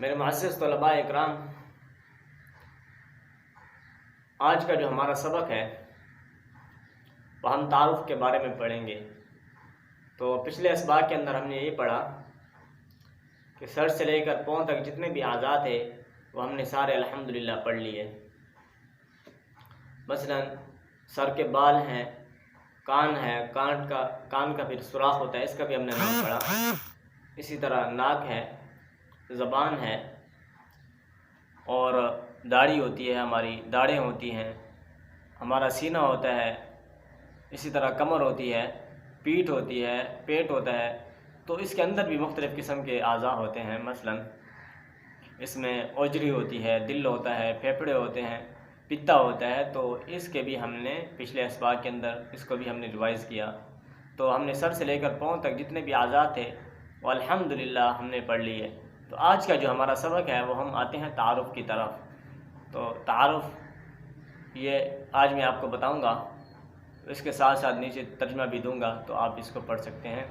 میرے معزز طلباء اکرام، آج کا جو ہمارا سبق ہے وہ ہم تعارف کے بارے میں پڑھیں گے۔ تو پچھلے اسباق کے اندر ہم نے یہ پڑھا کہ سر سے لے کر پاؤں تک جتنے بھی اعضاء تھے وہ ہم نے سارے الحمدللہ پڑھ لیے۔ مثلا سر کے بال ہیں، کان ہے، کان کا پھر سوراخ ہوتا ہے، اس کا بھی ہم نے نام پڑھا۔ اسی طرح ناک ہے، زبان ہے، اور داڑھی ہوتی ہے، ہماری داڑھیں ہوتی ہیں، ہمارا سینہ ہوتا ہے، اسی طرح کمر ہوتی ہے، پیٹھ ہوتی ہے، پیٹ ہوتا ہے۔ تو اس کے اندر بھی مختلف قسم کے اعضاء ہوتے ہیں۔ مثلا اس میں اوجری ہوتی ہے، دل ہوتا ہے، پھیپھڑے ہوتے ہیں، پتا ہوتا ہے۔ تو اس کے بھی ہم نے پچھلے اسباق کے اندر اس کو بھی ہم نے ریوائز کیا۔ تو ہم نے سر سے لے کر پاؤں تک جتنے بھی اعضاء تھے وہ الحمدللہ ہم نے پڑھ لیے۔ تو آج کا جو ہمارا سبق ہے وہ ہم آتے ہیں تعارف کی طرف۔ تو تعارف یہ آج میں آپ کو بتاؤں گا، اس کے ساتھ ساتھ نیچے ترجمہ بھی دوں گا، تو آپ اس کو پڑھ سکتے ہیں۔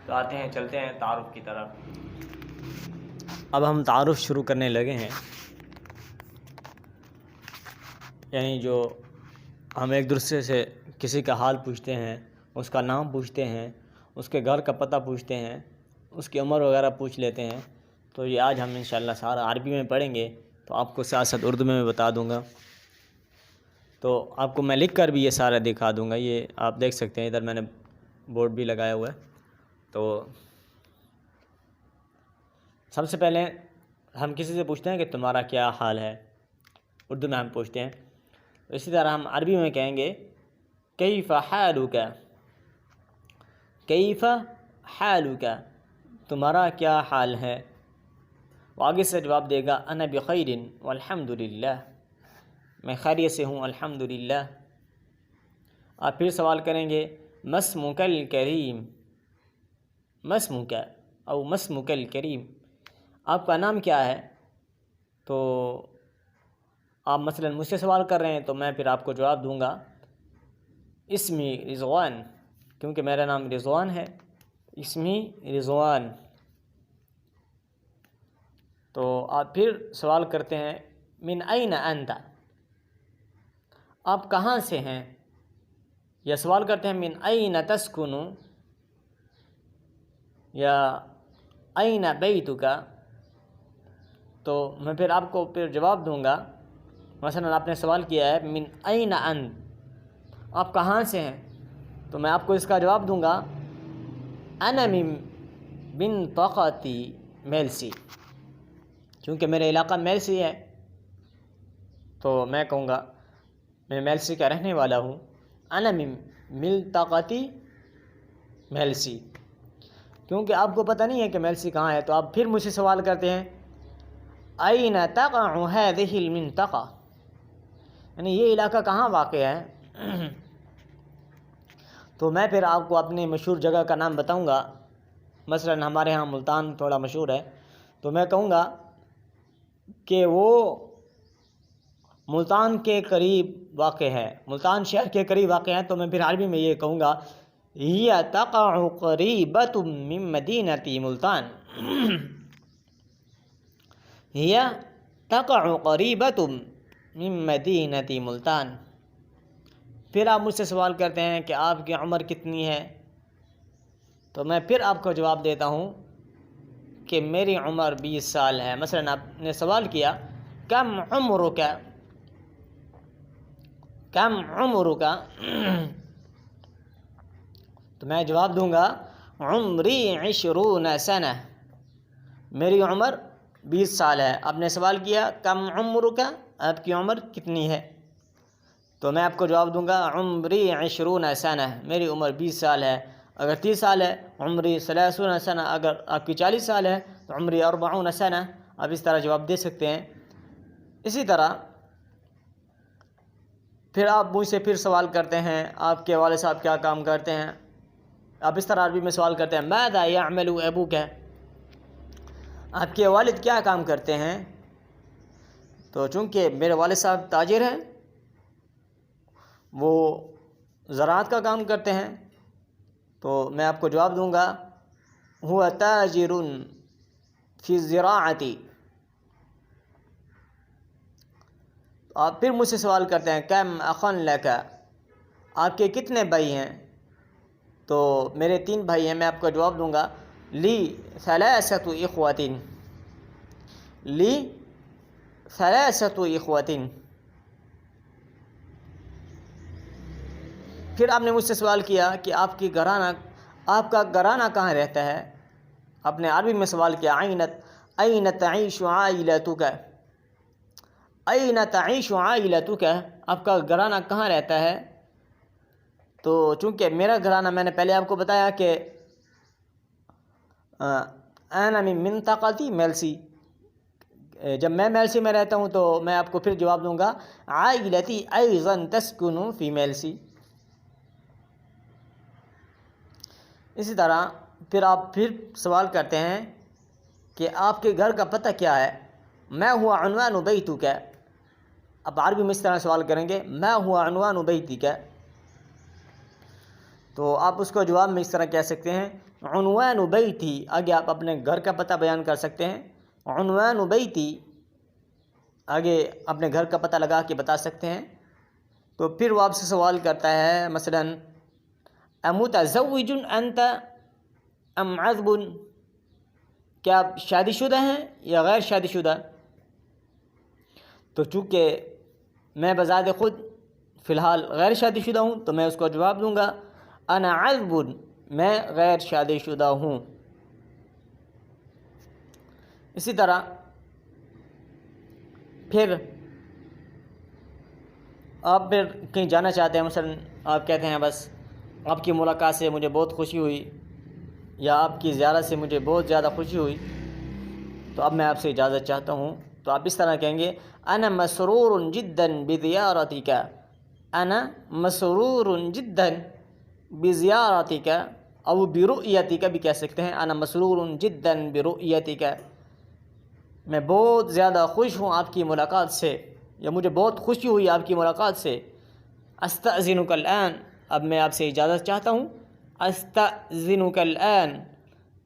تو آتے ہیں، چلتے ہیں تعارف کی طرف۔ اب ہم تعارف شروع کرنے لگے ہیں، یعنی جو ہم ایک دوسرے سے کسی کا حال پوچھتے ہیں، اس کا نام پوچھتے ہیں، اس کے گھر کا پتہ پوچھتے ہیں، اس کی عمر وغیرہ پوچھ لیتے ہیں۔ تو یہ آج ہم انشاءاللہ سارا عربی میں پڑھیں گے، تو آپ کو ساتھ ساتھ اردو میں بتا دوں گا۔ تو آپ کو میں لکھ کر بھی یہ سارا دکھا دوں گا، یہ آپ دیکھ سکتے ہیں، ادھر میں نے بورڈ بھی لگایا ہوا ہے۔ تو سب سے پہلے ہم کسی سے پوچھتے ہیں کہ تمہارا کیا حال ہے، اردو میں ہم پوچھتے ہیں۔ اسی طرح ہم عربی میں کہیں گے کیف حالک، کیف حالک، تمہارا کیا حال ہے۔ وہ آگے سے جواب دے گا انا بخیر والحمدللہ، میں خیریت سے ہوں الحمدللہ۔ آپ پھر سوال کریں گے ما اسمک الکریم، ما اسمک او ما اسمک الکریم، آپ کا نام کیا ہے۔ تو آپ مثلا مجھ سے سوال کر رہے ہیں تو میں پھر آپ کو جواب دوں گا اسمی رضوان، کیونکہ میرا نام رضوان ہے، اسمی رضوان۔ تو آپ پھر سوال کرتے ہیں من این انت، آپ کہاں سے ہیں، یا سوال کرتے ہیں من این تسکن، یا این بیتک۔ تو میں پھر آپ کو جواب دوں گا، مثلا آپ نے سوال کیا ہے من این انت، آپ کہاں سے ہیں، تو میں آپ کو اس کا جواب دوں گا انا من منطقۃ میلسی، کیونکہ میرا علاقہ میلسی ہے، تو میں کہوں گا میں میلسی کا رہنے والا ہوں، انا من منطقۃ میلسی، کیونکہ آپ کو پتہ نہیں ہے کہ میلسی کہاں ہے۔ تو آپ پھر مجھ سے سوال کرتے ہیں این تقع هذه المنطقہ، یعنی یہ علاقہ کہاں واقع ہے۔ تو میں پھر آپ کو اپنی مشہور جگہ کا نام بتاؤں گا، مثلا ہمارے ہاں ملتان تھوڑا مشہور ہے، تو میں کہوں گا کہ وہ ملتان کے قریب واقع ہے، ملتان شہر کے قریب واقع ہے۔ تو میں پھر عربی میں یہ کہوں گا ہی تقع قریبۃ من مدینۃ ملتان، ہی تقع قریبۃ من مدینۃ ملتان۔ پھر آپ مجھ سے سوال کرتے ہیں کہ آپ کی عمر کتنی ہے، تو میں پھر آپ کو جواب دیتا ہوں کہ میری عمر 20 سال ہے۔ مثلا آپ نے سوال کیا کم عمرک، کم عمرک، تو میں جواب دوں گا عمری 20 سنہ، میری عمر 20 سال ہے۔ آپ نے سوال کیا کم عمرک، آپ کی عمر کتنی ہے، تو میں آپ کو جواب دوں گا عمری 20 سنہ، میری عمر 20 سال ہے۔ اگر 30 سال ہے عمری 30 سنہ، اگر آپ کی 40 سال ہے تو عمری 40 سنہ، آپ اس طرح جواب دے سکتے ہیں۔ اسی طرح پھر آپ مجھ سے پھر سوال کرتے ہیں آپ کے والد صاحب کیا کام کرتے ہیں، آپ اس طرح عربی میں سوال کرتے ہیں ماذا یعمل ابوک، آپ کے والد کیا کام کرتے ہیں۔ تو چونکہ میرے والد صاحب تاجر ہیں، وہ زراعت کا کام کرتے ہیں، تو میں آپ کو جواب دوں گا هو تاجر فی الزراعۃ، آپ پھر مجھ سے سوال کرتے ہیں کم اخن لک، آپ کے کتنے بھائی ہیں؟ تو میرے 3 بھائی ہیں. میں آپ کو جواب دوں گا لی ثلاثۃ اخوۃ، لی ثلاثۃ اخوۃ. پھر آپ نے مجھ سے سوال کیا کہ آپ کا گھرانہ کہاں رہتا ہے. آپ نے عربی میں سوال کیا این تعیش عائلتک، این تعیش عائلتک، آپ کا گھرانہ کہاں رہتا ہے؟ تو چونکہ میرا گھرانہ میں نے پہلے آپ کو بتایا کہ انا من منطقتی میلسی، جب میں میلسی میں رہتا ہوں تو میں آپ کو پھر جواب دوں گا عائلتی ایضا تسکن فی میلسی. اسی طرح پھر آپ پھر سوال کرتے ہیں کہ آپ کے گھر کا پتہ کیا ہے. ما هو عنوان بیتک، اب عربی میں اس طرح سوال کریں گے ما هو عنوان بیتک، تو آپ اس کو جواب میں اس طرح کہہ سکتے ہیں عنوان بیتی، آگے آپ اپنے گھر کا پتہ بیان کر سکتے ہیں. عنوان بیتی، آگے اپنے گھر کا پتہ لگا کے بتا سکتے ہیں. تو پھر وہ آپ سے سوال کرتا ہے مثلا امتزوج انت ام عذب، کیا آپ شادی شدہ ہیں یا غیر شادی شدہ؟ تو چونکہ میں بذات خود فی الحال غیر شادی شدہ ہوں تو میں اس کو جواب دوں گا انا عذب، میں غیر شادی شدہ ہوں. اسی طرح پھر آپ پھر کہیں جانا چاہتے ہیں، مثلا آپ کہتے ہیں بس آپ کی ملاقات سے مجھے بہت خوشی ہوئی یا آپ کی زیارت سے مجھے بہت زیادہ خوشی ہوئی، تو اب میں آپ سے اجازت چاہتا ہوں. تو آپ اس طرح کہیں گے انا مسرور جدا بزیارتک، انا مسرور جدا بزیارتک، او برؤیتک بھی کہہ سکتے ہیں. انا مسرور جدا برؤیتک، میں بہت زیادہ خوش ہوں آپ کی ملاقات سے یا مجھے بہت خوشی ہوئی آپ کی ملاقات سے. استأذنک الآن، اب میں آپ سے اجازت چاہتا ہوں. استأذنک الآن،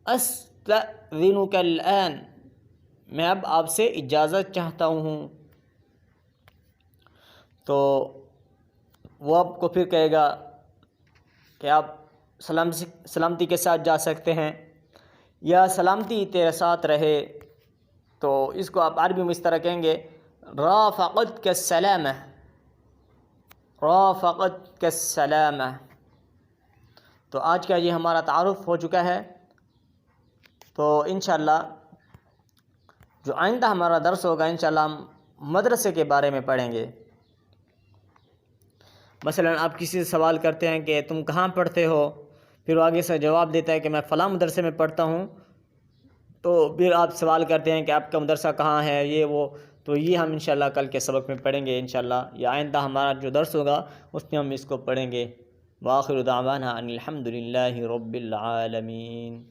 استأذنک الآن، میں اب آپ سے اجازت چاہتا ہوں. تو وہ آپ کو پھر کہے گا کہ آپ سلامتی کے ساتھ جا سکتے ہیں یا سلامتی تیرے ساتھ رہے. تو اس کو آپ عربی میں اس طرح کہیں گے رافقتک السلامہ، رافقتک السلامہ. تو آج کا یہ ہمارا تعارف ہو چکا ہے. تو انشاءاللہ جو آئندہ ہمارا درس ہوگا انشاءاللہ ہم مدرسے کے بارے میں پڑھیں گے. مثلا آپ کسی سے سوال کرتے ہیں کہ تم کہاں پڑھتے ہو، پھر وہ آگے سے جواب دیتا ہے کہ میں فلاں مدرسے میں پڑھتا ہوں. تو پھر آپ سوال کرتے ہیں کہ آپ کا مدرسہ کہاں ہے، یہ وہ. تو یہ ہم انشاءاللہ کل کے سبق میں پڑھیں گے انشاءاللہ، یا آئندہ ہمارا جو درس ہوگا اس میں ہم اس کو پڑھیں گے. وآخر دعوانا ان الحمد للہ رب العالمین.